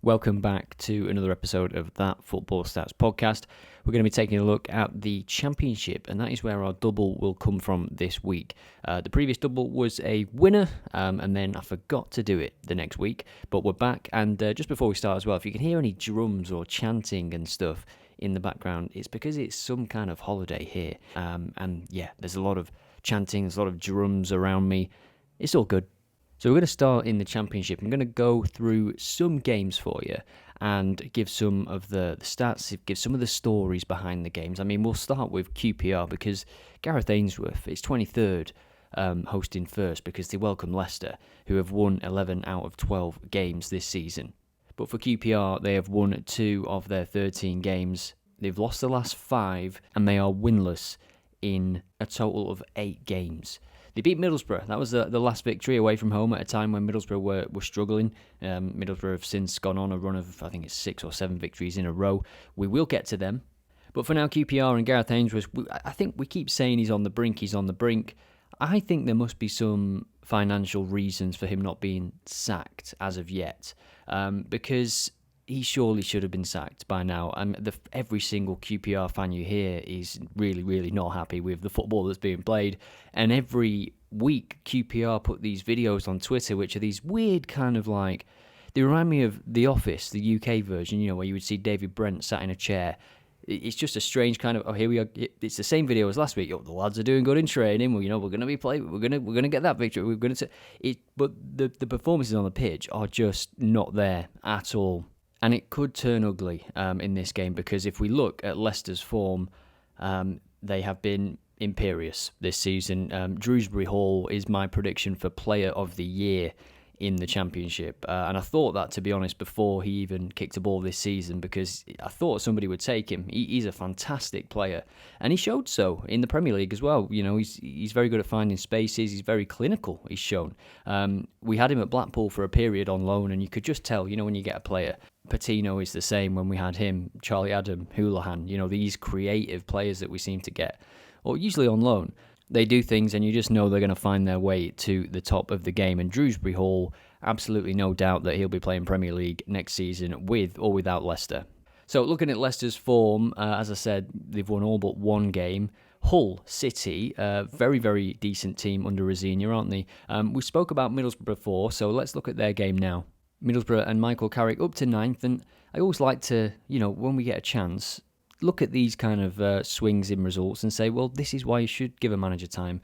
Welcome back to another episode of That Football Stats podcast. We're going to be taking a look at the Championship, and that is where our double will come from this week. The previous double was a winner, and then I forgot to do it the next week, but we're back. And just before we start as well, if you can hear any drums or chanting and stuff in the background, it's because it's some kind of holiday here. And yeah, there's a lot of chanting, there's a lot of drums around me. It's all good. So we're going to start in the Championship. I'm going to go through some games for you and give some of the stats, give some of the stories behind the games. I mean, we'll start with QPR because Gareth Ainsworth is 23rd hosting first because they welcome Leicester, who have won 11 out of 12 games this season. But for QPR, they have won 2 of their 13 games. They've lost the last 5 and they are winless in a total of 8 games. They beat Middlesbrough. That was the last victory away from home at a time when Middlesbrough were struggling. Middlesbrough have since gone on a run of, I think it's 6 or 7 victories in a row. We will get to them. But for now, QPR and Gareth Ainsworth, I think we keep saying he's on the brink. I think there must be some financial reasons for him not being sacked as of yet. Because he surely should have been sacked by now. Every single QPR fan you hear is really, really not happy with the football that's being played. And every week, QPR put these videos on Twitter, which are these weird kind of like... They remind me of The Office, the UK version, where you would see David Brent sat in a chair. It's just a strange kind of, here we are. It's the same video as last week. The lads are doing good in training. Well, we're going to be playing. We're going to get that victory. But the performances on the pitch are just not there at all. And it could turn ugly in this game because if we look at Leicester's form, they have been imperious this season. Shrewsbury Hall is my prediction for Player of the Year in the Championship. And I thought that, to be honest, before he even kicked a ball this season because I thought somebody would take him. He's a fantastic player. And he showed so in the Premier League as well. He's very good at finding spaces. He's very clinical, he's shown. We had him at Blackpool for a period on loan, and you could just tell, when you get a player. Patino is the same when we had him, Charlie Adam, Houlihan, these creative players that we seem to get, or usually on loan. They do things and you just know they're going to find their way to the top of the game. And Shrewsbury Hall, absolutely no doubt that he'll be playing Premier League next season with or without Leicester. So looking at Leicester's form, as I said, they've won all but one game. Hull City, very, very decent team under Rosignol, aren't they? We spoke about Middlesbrough before, so let's look at their game now. Middlesbrough and Michael Carrick up to 9th, and I always like to, when we get a chance, look at these kind of swings in results and say, well, this is why you should give a manager time.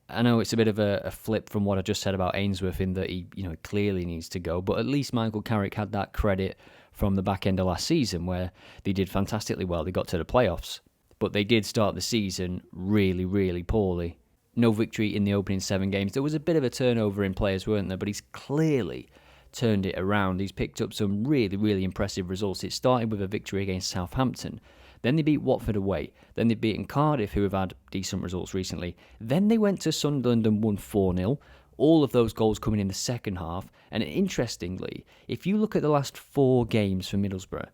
I know it's a bit of a flip from what I just said about Ainsworth in that he, clearly needs to go, but at least Michael Carrick had that credit from the back end of last season where they did fantastically well. They got to the playoffs, but they did start the season really, really poorly. No victory in the opening 7 games. There was a bit of a turnover in players, weren't there? But he's clearly turned it around. He's picked up some really, really impressive results. It started with a victory against Southampton. Then they beat Watford away. Then they've beaten Cardiff, who have had decent results recently. Then they went to Sunderland and won 4-0. All of those goals coming in the second half. And interestingly, if you look at the last 4 games for Middlesbrough,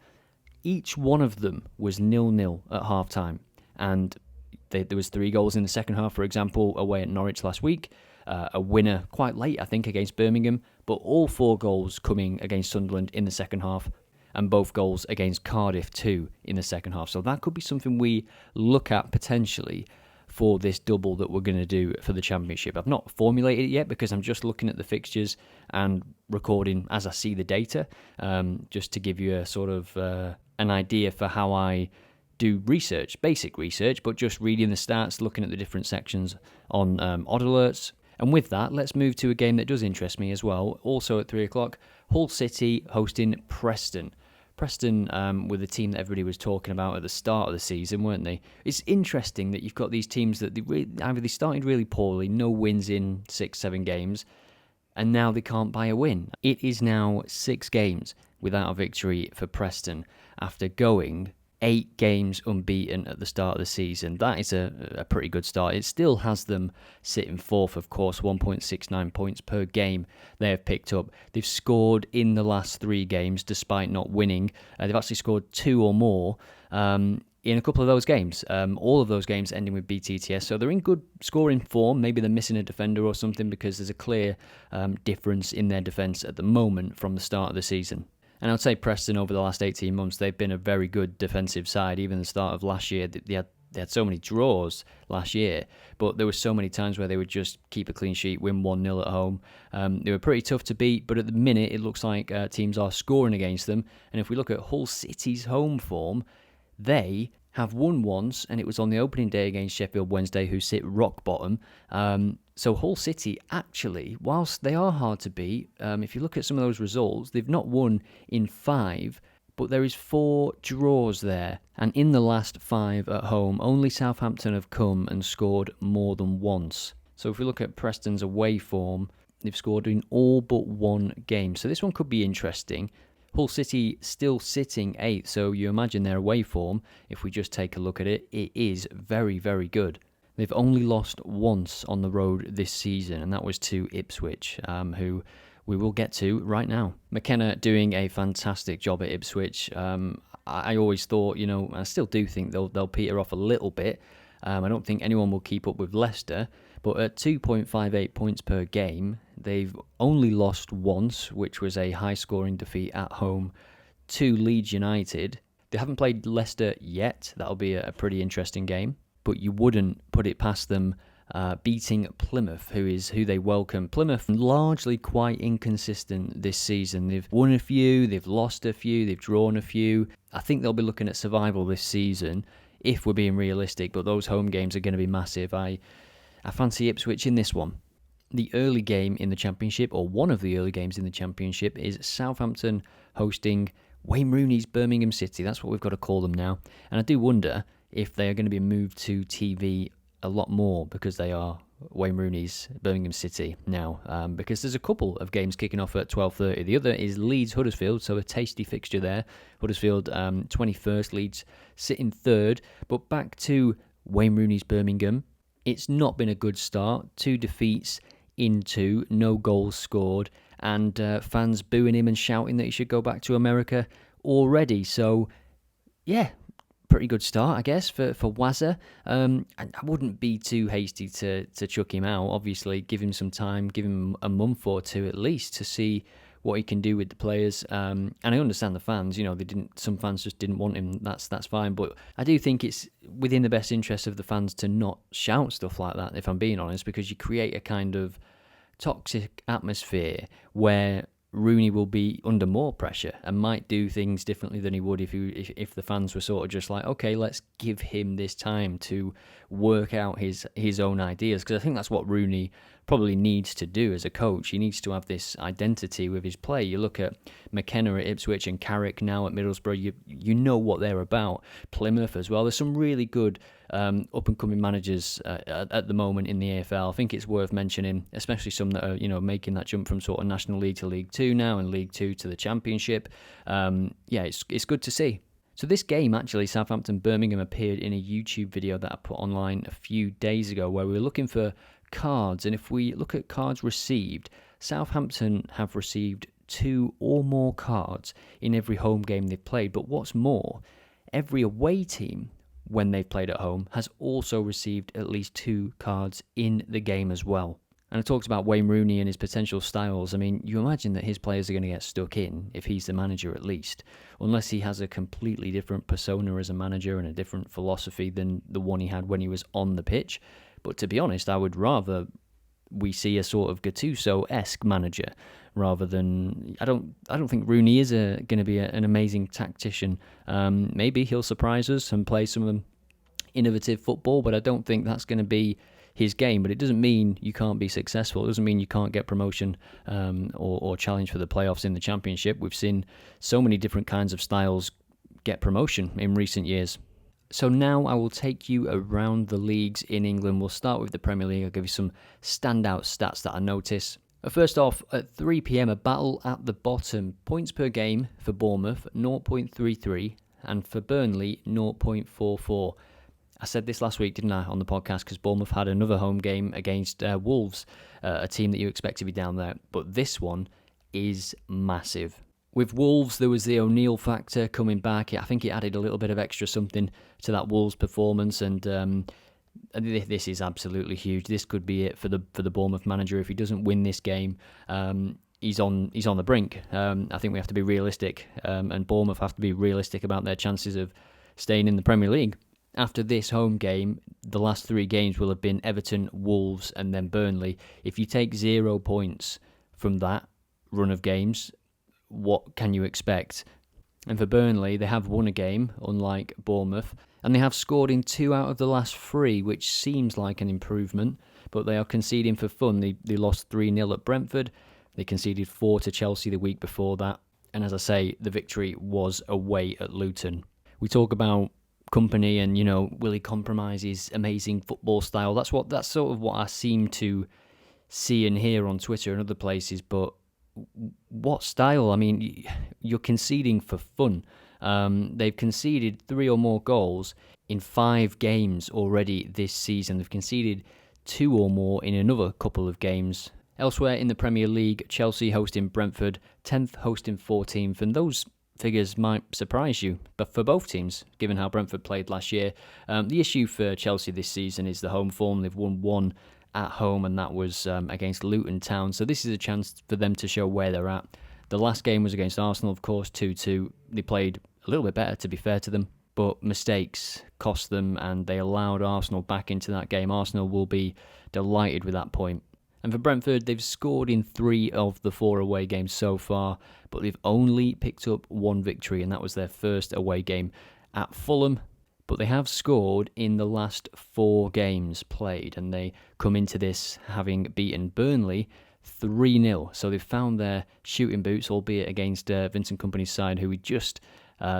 each one of them was 0-0 at half-time. And there was 3 goals in the second half, for example, away at Norwich last week. A winner quite late, I think, against Birmingham, but all 4 goals coming against Sunderland in the second half, and both goals against Cardiff too in the second half. So that could be something we look at potentially for this double that we're going to do for the Championship. I've not formulated it yet because I'm just looking at the fixtures and recording as I see the data, just to give you a sort of an idea for how I do research, basic research, but just reading the stats, looking at the different sections on odd alerts. And with that, let's move to a game that does interest me as well. Also at 3 o'clock, Hull City hosting Preston. Preston were the team that everybody was talking about at the start of the season, weren't they? It's interesting that you've got these teams that they started really poorly, no wins in 6-7 games, and now they can't buy a win. It is now 6 games without a victory for Preston after going 8 games unbeaten at the start of the season. That is a pretty good start. It still has them sitting 4th, of course, 1.69 points per game they have picked up. They've scored in the last 3 games despite not winning. They've actually scored 2 or more in a couple of those games. All of those games ending with BTTS. So they're in good scoring form. Maybe they're missing a defender or something because there's a clear difference in their defence at the moment from the start of the season. And I would say Preston over the last 18 months, they've been a very good defensive side. Even the start of last year, they had so many draws last year, but there were so many times where they would just keep a clean sheet, win 1-0 at home. They were pretty tough to beat, but at the minute, it looks like teams are scoring against them. And if we look at Hull City's home form, they have won once, and it was on the opening day against Sheffield Wednesday, who sit rock bottom. So Hull City, actually, whilst they are hard to beat, if you look at some of those results, they've not won in 5, but there is 4 draws there. And in the last 5 at home, only Southampton have come and scored more than once. So if we look at Preston's away form, they've scored in all but 1 game. So this one could be interesting. Hull City still sitting 8th, so you imagine their away form, if we just take a look at it, it is very, very good. They've only lost once on the road this season, and that was to Ipswich, who we will get to right now. McKenna doing a fantastic job at Ipswich. I always thought, I still do think they'll peter off a little bit. I don't think anyone will keep up with Leicester, but at 2.58 points per game, they've only lost once, which was a high-scoring defeat at home to Leeds United. They haven't played Leicester yet. That'll be a pretty interesting game, but you wouldn't put it past them beating Plymouth, who they welcome. Plymouth largely quite inconsistent this season. They've won a few, they've lost a few, they've drawn a few. I think they'll be looking at survival this season, if we're being realistic, but those home games are going to be massive. I fancy Ipswich in this one. The early game in the Championship, or one of the early games in the Championship, is Southampton hosting Wayne Rooney's Birmingham City. That's what we've got to call them now. And I do wonder if they are going to be moved to TV a lot more because they are Wayne Rooney's Birmingham City now, because there's a couple of games kicking off at 12:30. The other is Leeds Huddersfield, so a tasty fixture there. Huddersfield 21st, Leeds sitting 3rd. But back to Wayne Rooney's Birmingham, it's not been a good start. 2 defeats into, no goals scored, and fans booing him and shouting that he should go back to America already. So, yeah, pretty good start, I guess, for Wazza. I wouldn't be too hasty to chuck him out. Obviously, give him some time, give him a month or 2 at least to see what he can do with the players. And I understand the fans. Some fans just didn't want him. That's fine. But I do think it's within the best interest of the fans to not shout stuff like that, if I'm being honest, because you create a kind of toxic atmosphere where Rooney will be under more pressure and might do things differently than he would if the fans were sort of just like, okay, let's give him this time to work out his own ideas. Because I think that's what Rooney probably needs to do as a coach. He needs to have this identity with his play. You look at McKenna at Ipswich and Carrick now at Middlesbrough, you know what they're about. Plymouth as well. There's some really good up-and-coming managers at the moment in the EFL. I think it's worth mentioning, especially some that are making that jump from sort of National League to League 2 now and League 2 to the Championship. It's good to see. So this game, actually, Southampton-Birmingham, appeared in a YouTube video that I put online a few days ago where we were looking for cards. And if we look at cards received, Southampton have received 2 or more cards in every home game they've played. But what's more, every away team, when they've played at home, has also received at least 2 cards in the game as well. And I talked about Wayne Rooney and his potential styles. I mean, you imagine that his players are going to get stuck in, if he's the manager at least, unless he has a completely different persona as a manager and a different philosophy than the one he had when he was on the pitch. But to be honest, I would rather we see a sort of Gattuso-esque manager rather than... I don't think Rooney is going to be an amazing tactician. Maybe he'll surprise us and play some innovative football, but I don't think that's going to be his game. But it doesn't mean you can't be successful. It doesn't mean you can't get promotion or challenge for the playoffs in the Championship. We've seen so many different kinds of styles get promotion in recent years. So now I will take you around the leagues in England. We'll start with the Premier League. I'll give you some standout stats that I notice. First off, at 3 p.m, a battle at the bottom. Points per game for Bournemouth, 0.33, and for Burnley, 0.44. I said this last week, didn't I, on the podcast, because Bournemouth had another home game against Wolves, a team that you expect to be down there. But this one is massive. With Wolves, there was the O'Neill factor coming back. I think it added a little bit of extra something to that Wolves performance, and this is absolutely huge. This could be it for the Bournemouth manager if he doesn't win this game. he's on the brink. I think we have to be realistic, and Bournemouth have to be realistic about their chances of staying in the Premier League. After this home game, the last 3 games will have been Everton, Wolves, and then Burnley. If you take 0 points from that run of games, what can you expect? And for Burnley, they have won a game, unlike Bournemouth, and they have scored in 2 out of the last 3, which seems like an improvement, but they are conceding for fun. They lost 3-0 at Brentford, they conceded 4 to Chelsea the week before that, and as I say, the victory was away at Luton. We talk about company and, will he compromise his amazing football style? That's sort of what I seem to see and hear on Twitter and other places, but what style? I mean, you're conceding for fun. They've conceded 3 or more goals in 5 games already this season. They've conceded 2 or more in another couple of games. Elsewhere in the Premier League, Chelsea hosting Brentford, 10th hosting 14th, and those figures might surprise you, but for both teams, given how Brentford played last year. The issue for Chelsea this season is the home form. They've won 1 at home, and that was against Luton Town, so this is a chance for them to show where they're at. The last game was against Arsenal, of course, 2-2. They played a little bit better, to be fair to them, but mistakes cost them, and they allowed Arsenal back into that game. Arsenal will be delighted with that point. And for Brentford, they've scored in 3 of the 4 away games so far, but they've only picked up 1 victory, and that was their first away game at Fulham. But they have scored in the last 4 games played, and they come into this having beaten Burnley 3-0. So they've found their shooting boots, albeit against Vincent Kompany's side, who we just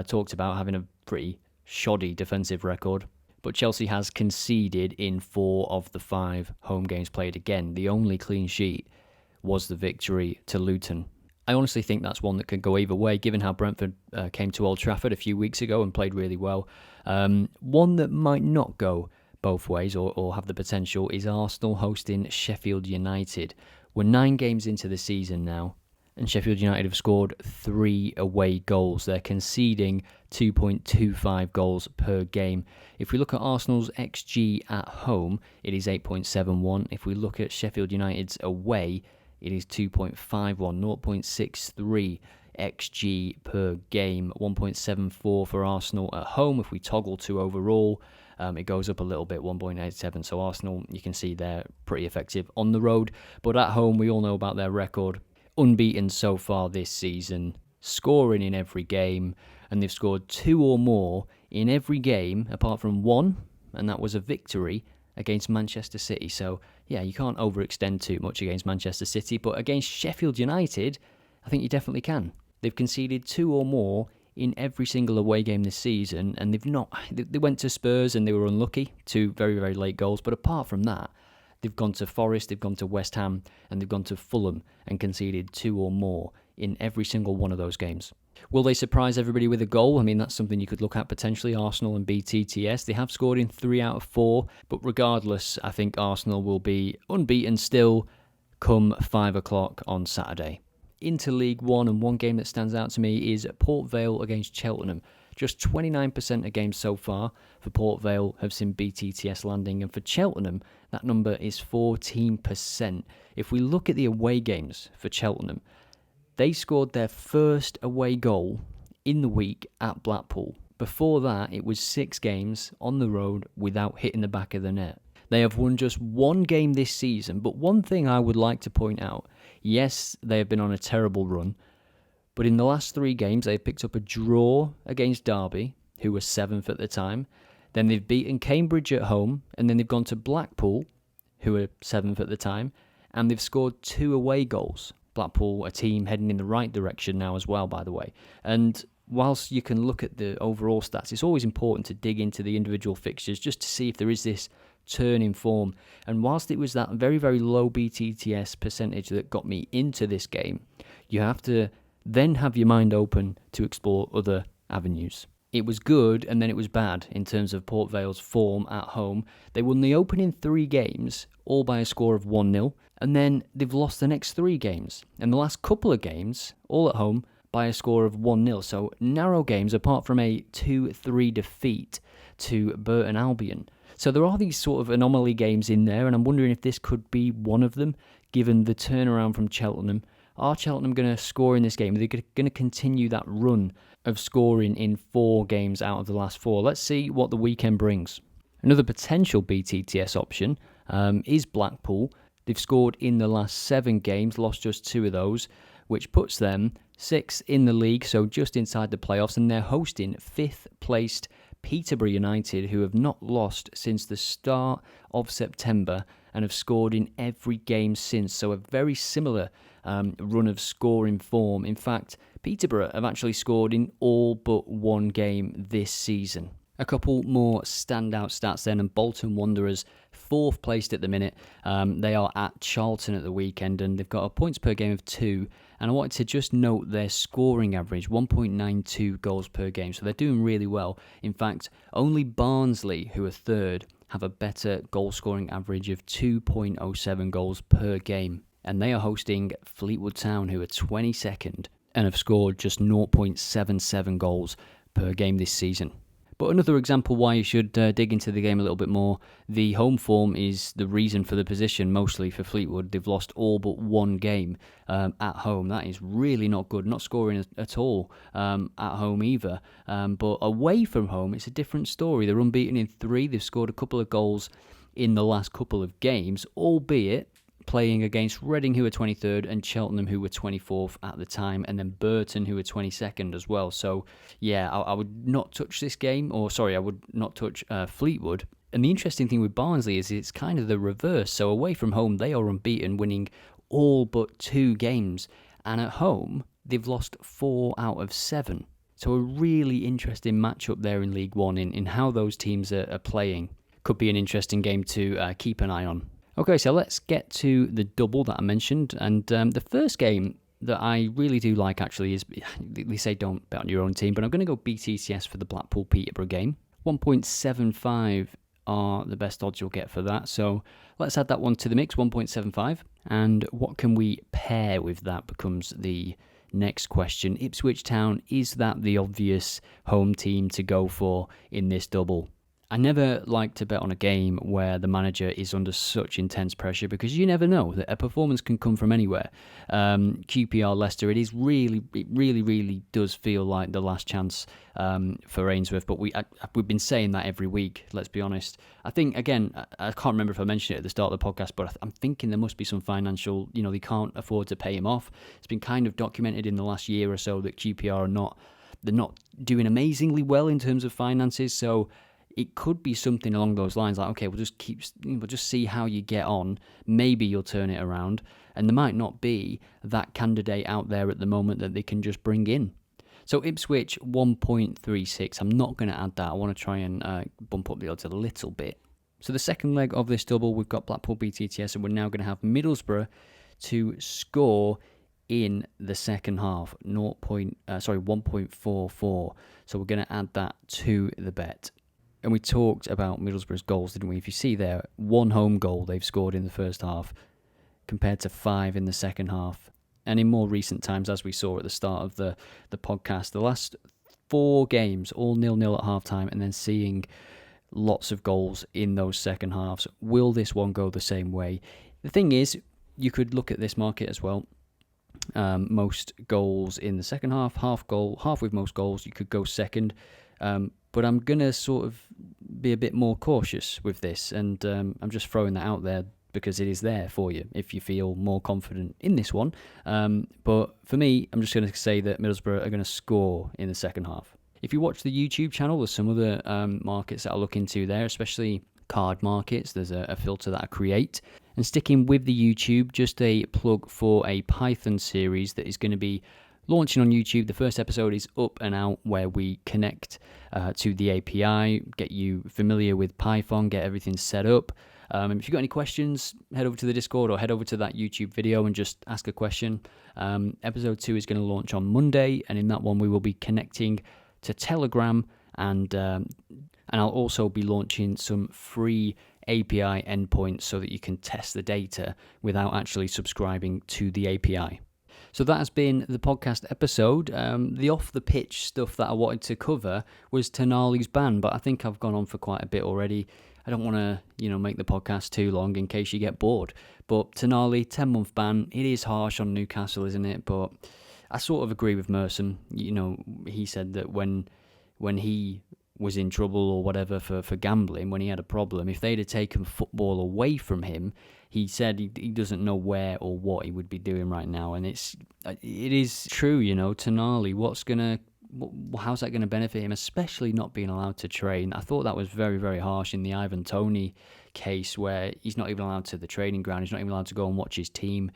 talked about having a pretty shoddy defensive record. But Chelsea has conceded in 4 of the 5 home games played. Again, the only clean sheet was the victory to Luton. I honestly think that's one that could go either way, given how Brentford came to Old Trafford a few weeks ago and played really well. One that might not go both ways or have the potential is Arsenal hosting Sheffield United. We're 9 games into the season now, and Sheffield United have scored 3 away goals. They're conceding 2.25 goals per game. If we look at Arsenal's XG at home, it is 8.71. If we look at Sheffield United's away, it is 2.51, 0.63 XG per game, 1.74 for Arsenal at home. If we toggle to overall, it goes up a little bit, 1.87. So Arsenal, you can see they're pretty effective on the road. But at home, we all know about their record. Unbeaten so far this season, scoring in every game, and they've scored 2 or more in every game, apart from 1, and that was a victory against Manchester City. So, yeah, you can't overextend too much against Manchester City, but against Sheffield United, I think you definitely can. They've conceded 2 or more in every single away game this season, and they went to Spurs and they were unlucky, 2 very, very late goals, but apart from that, they've gone to Forest, they've gone to West Ham, and they've gone to Fulham and conceded 2 or more in every single one of those games. Will they surprise everybody with a goal? I mean, that's something you could look at potentially, Arsenal and BTTS. They have scored in 3 out of 4, but regardless, I think Arsenal will be unbeaten still come 5 o'clock on Saturday. Into League One, and one game that stands out to me is Port Vale against Cheltenham. Just 29% of games so far for Port Vale have seen BTTS landing, and for Cheltenham, that number is 14%. If we look at the away games for Cheltenham, they scored their first away goal in the week at Blackpool. Before that, it was 6 games on the road without hitting the back of the net. They have won just 1 game this season, but one thing I would like to point out, yes, they have been on a terrible run, but in the last 3 games, they've picked up a draw against Derby, who were 7th at the time. Then they've beaten Cambridge at home, and then they've gone to Blackpool, who were 7th at the time, and they've scored 2 away goals. Blackpool, a team heading in the right direction now as well, by the way. And whilst you can look at the overall stats, it's always important to dig into the individual fixtures just to see if there is this turn in form. And whilst it was that very, very low BTTS percentage that got me into this game, you have to then have your mind open to explore other avenues. It was good and then it was bad in terms of Port Vale's form at home. They won the opening 3 games, all by a score of 1-0, and then they've lost the next 3 games. And the last couple of games, all at home, by a score of 1-0. So narrow games apart from a 2-3 defeat to Burton Albion. So there are these sort of anomaly games in there, and I'm wondering if this could be one of them, given the turnaround from Cheltenham. Are Cheltenham going to score in this game? Are they going to continue that run of scoring in 4 games out of the last 4? Let's see what the weekend brings. Another potential BTTS option is Blackpool. They've scored in the last 7 games, lost just 2 of those, which puts them 6th in the league, so just inside the playoffs, and they're hosting 5th placed Peterborough United, who have not lost since the start of September and have scored in every game since. So a very similar run of scoring form. In fact, Peterborough have actually scored in all but 1 game this season. A couple more standout stats then, and Bolton Wanderers 4th placed at the minute. They are at Charlton at the weekend, and they've got a points per game of 2. And I wanted to just note their scoring average, 1.92 goals per game. So they're doing really well. In fact, only Barnsley, who are 3rd, have a better goal scoring average of 2.07 goals per game. And they are hosting Fleetwood Town, who are 22nd, and have scored just 0.77 goals per game this season. But another example why you should dig into the game a little bit more, the home form is the reason for the position, mostly for Fleetwood. They've lost all but 1 game at home. That is really not good, not scoring at all at home either. But away from home, it's a different story. They're unbeaten in 3. They've scored a couple of goals in the last couple of games, albeit playing against Reading, who were 23rd, and Cheltenham, who were 24th at the time, and then Burton, who were 22nd as well. So, yeah, I would not touch this game, I would not touch Fleetwood. And the interesting thing with Barnsley is it's kind of the reverse. So away from home, they are unbeaten, winning all but 2 games. And at home, they've lost 4 out of 7. So a really interesting matchup there in League One in how those teams are playing. Could be an interesting game to keep an eye on. Okay, so let's get to the double that I mentioned. And the first game that I really do like, actually, is, they say don't bet on your own team, but I'm going to go BTCS for the Blackpool-Peterborough game. 1.75 are the best odds you'll get for that. So let's add that one to the mix, 1.75. And what can we pair with that becomes the next question. Ipswich Town, is that the obvious home team to go for in this double? I never like to bet on a game where the manager is under such intense pressure, because you never know that a performance can come from anywhere. QPR Leicester, it really does feel like the last chance for Ainsworth, but we've been saying that every week, let's be honest. I think, again, I can't remember if I mentioned it at the start of the podcast, but I'm thinking there must be some financial, they can't afford to pay him off. It's been kind of documented in the last year or so that QPR they're not doing amazingly well in terms of finances, so it could be something along those lines, like, okay, we'll just see how you get on. Maybe you'll turn it around. And there might not be that candidate out there at the moment that they can just bring in. So Ipswich, 1.36. I'm not going to add that. I want to try and bump up the odds a little bit. So the second leg of this double, we've got Blackpool BTTS, and we're now going to have Middlesbrough to score in the second half, 1.44. So we're going to add that to the bet. And we talked about Middlesbrough's goals, didn't we? If you see there, 1 home goal they've scored in the first half compared to 5 in the second half. And in more recent times, as we saw at the start of the podcast, the last 4 games, all 0-0 at half-time, and then seeing lots of goals in those second halves. Will this one go the same way? The thing is, you could look at this market as well. Most goals in the second half, half with most goals, you could go second. But I'm going to sort of be a bit more cautious with this, and I'm just throwing that out there because it is there for you if you feel more confident in this one. But for me, I'm just going to say that Middlesbrough are going to score in the second half. If you watch the YouTube channel, there's some other markets that I'll look into there, especially card markets. There's a filter that I create. And sticking with the YouTube, just a plug for a Python series that is going to be launching on YouTube. The first episode is up and out, where we connect to the API, get you familiar with Python, get everything set up. If you've got any questions, head over to the Discord or head over to that YouTube video and just ask a question. Episode 2 is going to launch on Monday, and in that one we will be connecting to Telegram, and I'll also be launching some free API endpoints so that you can test the data without actually subscribing to the API. So that has been the podcast episode. The off-the-pitch stuff that I wanted to cover was Tonali's ban, but I think I've gone on for quite a bit already. I don't want to, make the podcast too long in case you get bored. But Tonali, 10-month ban, it is harsh on Newcastle, isn't it? But I sort of agree with Merson. He said that when he was in trouble or whatever for gambling, when he had a problem, if they'd have taken football away from him, he said he doesn't know where or what he would be doing right now. And it is true, Tonali, how's that going to benefit him, especially not being allowed to train? I thought that was very, very harsh in the Ivan Toney case, where he's not even allowed to the training ground, he's not even allowed to go and watch his team.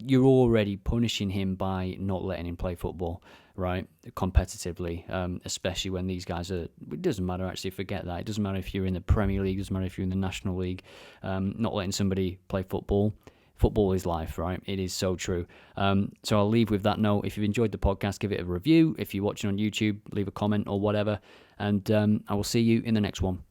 You're already punishing him by not letting him play football, right, competitively, especially when these guys are... It doesn't matter, actually, forget that. It doesn't matter if you're in the Premier League, it doesn't matter if you're in the National League. Not letting somebody play football. Football is life, right? It is so true. So I'll leave with that note. If you've enjoyed the podcast, give it a review. If you're watching on YouTube, leave a comment or whatever. And I will see you in the next one.